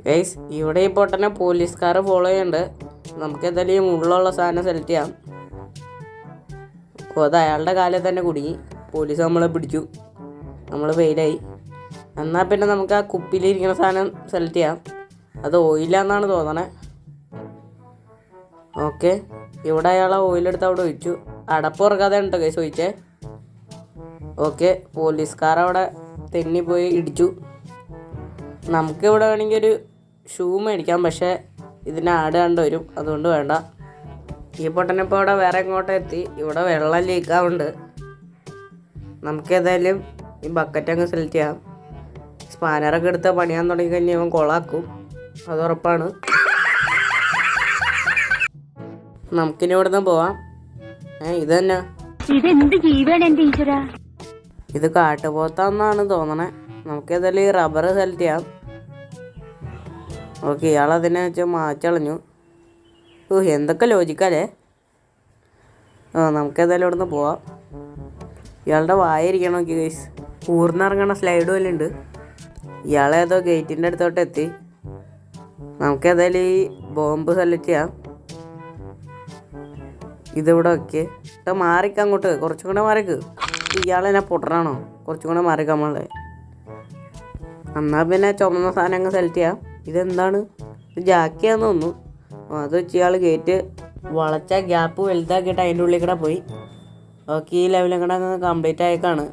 Guys ഇവിടെ ഇപ്പോൾ തന്നെ പോലീസുകാർ ഫോളോ ചെയ്യുന്നുണ്ട്. നമുക്ക് എന്തായാലും ഈ മുള്ളുള്ള സാധനം സെലക്ട് ചെയ്യാം. അപ്പോൾ അത് അയാളുടെ കാലിൽ തന്നെ കുടുങ്ങി. പോലീസ് നമ്മളെ പിടിച്ചു, നമ്മൾ ഫെയിലായി. എന്നാൽ പിന്നെ നമുക്ക് ആ കുപ്പിയിലിരിക്കുന്ന സാധനം സെലക്ട് ചെയ്യാം. അത് ഓയിലാന്നാണ് തോന്നണേ. ഓക്കെ, ഇവിടെ അയാൾ ഓയിലെടുത്ത് അവിടെ ഒഴിച്ചു. അടപ്പ് ഉറക്കാതെ ഉണ്ടോ ഗൈസ് ഒഴിച്ചേ. ഓക്കെ, പോലീസുകാർ അവിടെ തെന്നിപ്പോയി ഇടിച്ചു. നമുക്കിവിടെ വേണമെങ്കിൽ ഒരു ഷൂ മേടിക്കാം, പക്ഷേ ഇതിന് ആട് കണ്ട് വരും, അതുകൊണ്ട് വേണ്ട. ഈ പൊട്ടനിപ്പോൾ ഇവിടെ വേറെ എങ്ങോട്ടും എത്തി. ഇവിടെ വെള്ളം ലീക്കാവുണ്ട്. നമുക്ക് ഏതായാലും ഈ ബക്കറ്റ് അങ്ങ് സെലക്ട് ചെയ്യാം. സ്പാനറൊക്കെ എടുത്ത് പണിയാൻ തുടങ്ങിക്കഴിഞ്ഞാൽ ഇവൻ കൊളാക്കും, അത് ഉറപ്പാണ്. നമുക്കിനി ഇവിടെ നിന്ന് പോവാം. ഇത് തന്നെ, ഇത് കാട്ടുപോത്താന്നാണ് തോന്നണേ. നമുക്ക് ഏതായാലും ഈ റബ്ബർ സെലക്ട് ചെയ്യാം. ഓക്കെ, ഇയാളതിനെ വെച്ച് മാച്ചളഞ്ഞു. എന്തൊക്കെ ലോജിക്കല്ലേ. നമുക്ക് ഏതായാലും ഇവിടെ നിന്ന് പോവാം. ഇയാളുടെ വായിരിക്കണം നോക്കി ഗൈസ്. ഊർന്നിറങ്ങണ സ്ലൈഡ് പോലെ ഉണ്ട്. ഇയാളേതോ ഗേറ്റിൻ്റെ അടുത്തോട്ട് എത്തി. നമുക്ക് ഏതായാലും ഈ ബോംബ് സെലക്ട് ചെയ്യാം. ഇതിവിടെ വെക്ക്. മാറിക്ക അങ്ങോട്ട്, കുറച്ചും കൂടെ മാറിക്ക്. ഇയാളെന്നെ പൊട്ടറാണോ? കുറച്ചും കൂടെ മാറിക്കാൻ നമ്മളെ. എന്നാൽ പിന്നെ ചുമന്ന സാധനം അങ്ങ് സെലക്ട് ചെയ്യാം. ഇതെന്താണ്? ഇത് ജാക്കിയാന്ന് തോന്നുന്നു. അത് വെച്ച് ഇയാൾ ഗേറ്റ് വളച്ച ഗ്യാപ്പ് വലുതാക്കിയിട്ട് അതിൻ്റെ ഉള്ളിൽ കൂടെ പോയി. ഓക്കെ, ഈ ലെവലും കൂടെ അങ്ങ് കംപ്ലീറ്റ് ആയേക്കാണ്.